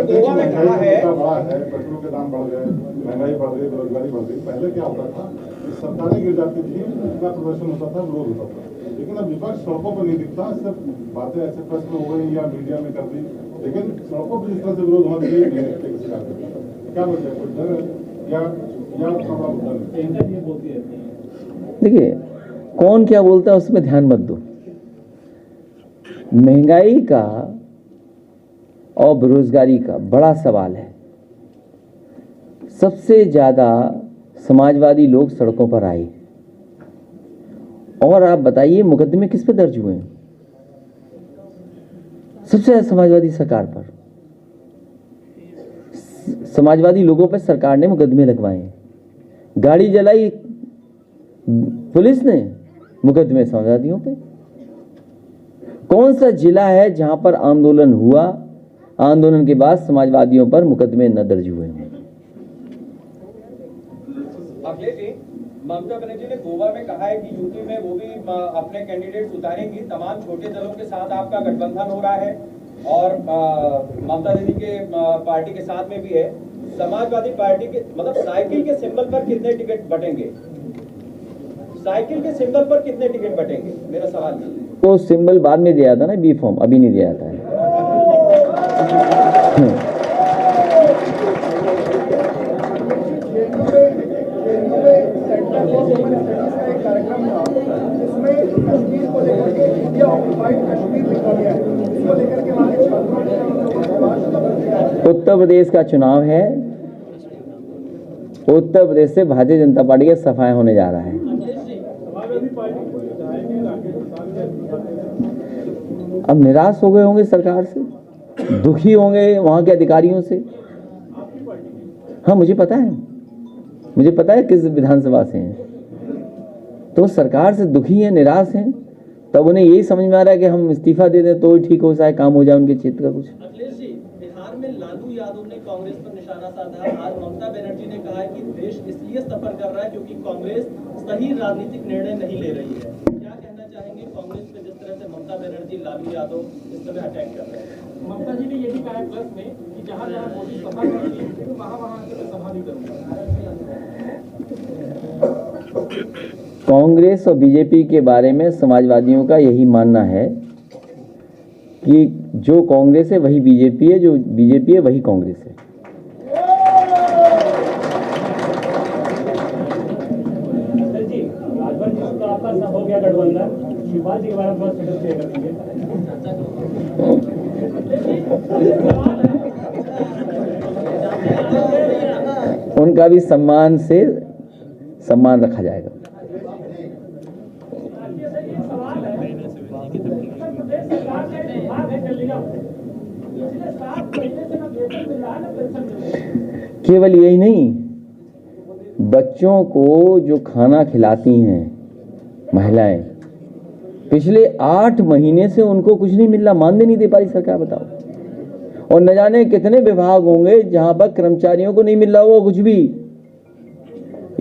गोवा में कहा है पेट्रोल के दाम बढ़ गए, महंगाई बढ़ गई, बेरोजगारी बढ़ गई। पहले क्या होता था, सरकारें गिर जाती थी, इतना प्रदर्शन होता था, विरोध होता था। लेकिन अब विपक्ष सड़कों पर नहीं दिखता, सिर्फ बातें ऐसे प्रश्न हो गई या मीडिया में कर दी, लेकिन सड़कों पर जिस तरह से विरोध होना चाहिए नहीं दिखते किसी का। क्या वजह है? कोई डर है या थोड़ा मुद्दा नहीं? देखिए, कौन क्या बोलता है उसमें ध्यान मत दो। महंगाई का और बेरोजगारी का बड़ा सवाल है। सबसे ज्यादा समाजवादी लोग सड़कों पर आए। और आप बताइए, मुकदमे किस पे दर्ज हुए हैं? सबसे ज्यादा समाजवादी सरकार पर, समाजवादी लोगों पर सरकार ने मुकदमे लगवाए हैं। गाड़ी जलाई पुलिस ने, मुकदमे समाजवादियों पे। कौन सा जिला है जहां पर आंदोलन हुआ, आंदोलन के बाद समाजवादियों पर मुकदमे न दर्ज हुए हैं? अखिलेश जी, ममता बनर्जी ने गोवा में कहा है कि यूपी में वो भी अपने कैंडिडेट उतारेंगी। तमाम छोटे दलों के साथ आपका गठबंधन हो रहा है और ममता दीदी के पार्टी के साथ में भी है। समाजवादी पार्टी के मतलब साइकिल के सिंबल पर कितने टिकट बटेंगे? साइकिल के सिंबल पर कितने टिकट बटेंगे, मेरा सवाल है। वो सिंबल बाद में दिया था ना, बी फॉर्म अभी नहीं दिया था। उत्तर प्रदेश का चुनाव है, उत्तर प्रदेश से भारतीय जनता पार्टी का सफाया होने जा रहा है। अब निराश हो गए होंगे सरकार से, दुखी होंगे वहां के अधिकारियों से। हाँ, मुझे पता है किस विधानसभा से हैं। तो सरकार से दुखी हैं, निराश हैं, तब उन्हें यही समझ में आ रहा है कि हम इस्तीफा दे दें तो ठीक हो, शायद काम हो जाए उनके क्षेत्र का कुछ। अखिलेश जी, बिहार में लालू यादव ने कांग्रेस पर निशाना साधा। आज ममता बनर्जी ने कहा है कि देश इसलिए सफर कर रहा है क्योंकि कांग्रेस सही राजनीतिक निर्णय नहीं ले रही है। क्या कहना चाहेंगे कांग्रेस पे जिस तरह से ममता बनर्जी, लालू यादव इस समय अटैक कर रहे हैं? ममता जी ने ये भी कहा है प्लस में कि जहाँ जहाँ मोदी सभा करेंगे वहाँ सभा नहीं करूँगा। कांग्रेस और बीजेपी के बारे में समाजवादियों का यही मानना है कि जो कांग्रेस है वही बीजेपी है, जो बीजेपी है वही कांग्रेस है। जी, राजभर जी का आपका सब हो गया गठबंधन, शिवपाल जी के बारे में थोड़ा स्टेटस शेयर कर दीजिए। उनका भी सम्मान रखा जाएगा। केवल यही नहीं, बच्चों को जो खाना खिलाती हैं महिलाएं, पिछले 8 महीने से उनको कुछ नहीं मिल रहा, मानदेय नहीं दे पा रही सरकार, बताओ। और न जाने कितने विभाग होंगे जहां पर कर्मचारियों को नहीं मिल रहा होगा कुछ भी।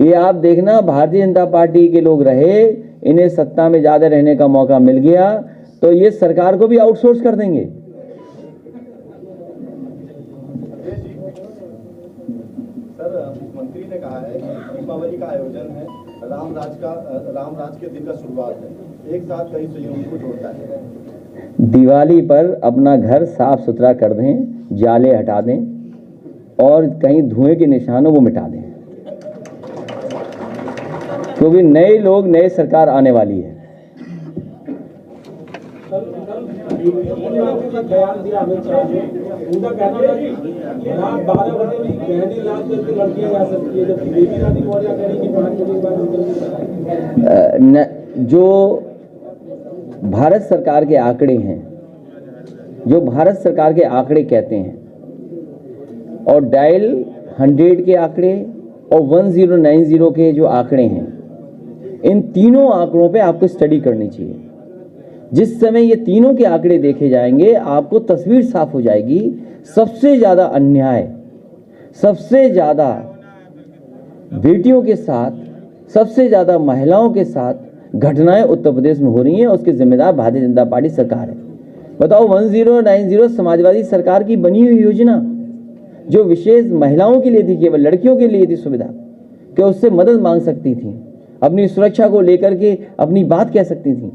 ये आप देखना, भारतीय जनता पार्टी के लोग रहे, इन्हें सत्ता में ज्यादा रहने का मौका मिल गया तो ये सरकार को भी आउटसोर्स कर देंगे। मुख्यमंत्री ने कहा है कि दीपावली का आयोजन है, रामराज के दिन का शुरुआत है, एक साथ कई संयोगों को जोड़ता है। दिवाली पर अपना घर साफ सुथरा कर दें, जाले हटा दें और कहीं धुएं के निशान हो वो मिटा दें, क्योंकि नए लोग, नई सरकार आने वाली है। बयान दिया अमित शाह ने, उनका कहना था कि रात 12 बजे भी गहरी लाश करके लड़कियां जा सकती है, जबकि बेबी रानी मौर्य कह रही कि 5 बजे के बाद जो भारत सरकार के आंकड़े हैं, जो भारत सरकार के आंकड़े कहते हैं, और डायल 100 के आंकड़े और 1090 के जो आंकड़े हैं, इन तीनों आंकड़ों पे आपको स्टडी करनी चाहिए। जिस समय ये तीनों के आंकड़े देखे जाएंगे आपको तस्वीर साफ हो जाएगी। सबसे ज़्यादा अन्याय, सबसे ज़्यादा बेटियों के साथ, सबसे ज़्यादा महिलाओं के साथ घटनाएं उत्तर प्रदेश में हो रही हैं, उसके जिम्मेदार भारतीय जनता पार्टी सरकार है। बताओ, 1090 समाजवादी सरकार की बनी हुई योजना जो विशेष महिलाओं के लिए थी, केवल लड़कियों के लिए थी सुविधा, कि उससे मदद मांग सकती थी, अपनी सुरक्षा को लेकर के अपनी बात कह सकती थी,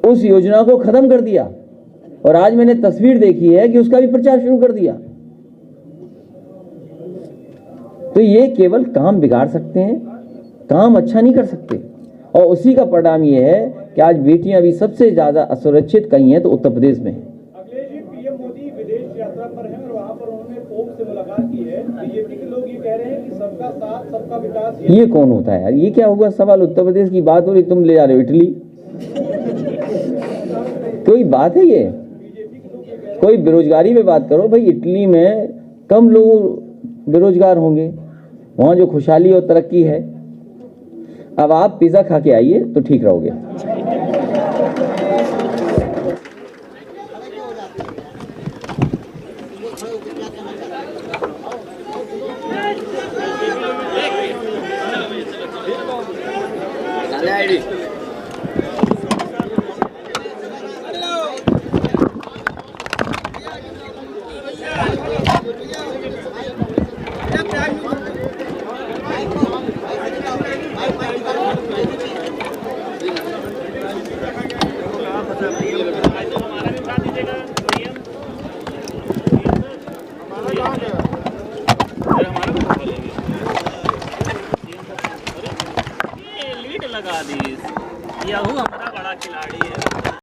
उस योजना को खत्म कर दिया। और आज मैंने तस्वीर देखी है कि उसका भी प्रचार शुरू कर दिया। तो ये केवल काम बिगाड़ सकते हैं, काम अच्छा नहीं कर सकते। और उसी का परिणाम ये है कि आज बेटियां भी सबसे ज्यादा असुरक्षित कहीं हैं तो उत्तर प्रदेश में है। अखिलेश जी, पीएम मोदी विदेश यात्रा पर हैं और वहां पर उन्होंने पोप से मुलाकात की है। बीजेपी के लोग ये कह रहे हैं कि सबका साथ सबका विकास। ये कौन होता है यार? ये क्या होगा सवाल? उत्तर प्रदेश की बात हो रही, तुम ले जा रहे हो इटली। कोई बात है ये? कोई बेरोजगारी पे बात करो भाई। इटली में कम लोग बेरोजगार होंगे, वहाँ जो खुशहाली और तरक्की है। अब आप पिज़्ज़ा खा के आइए तो ठीक रहोगे। लगा दी याहू हमारा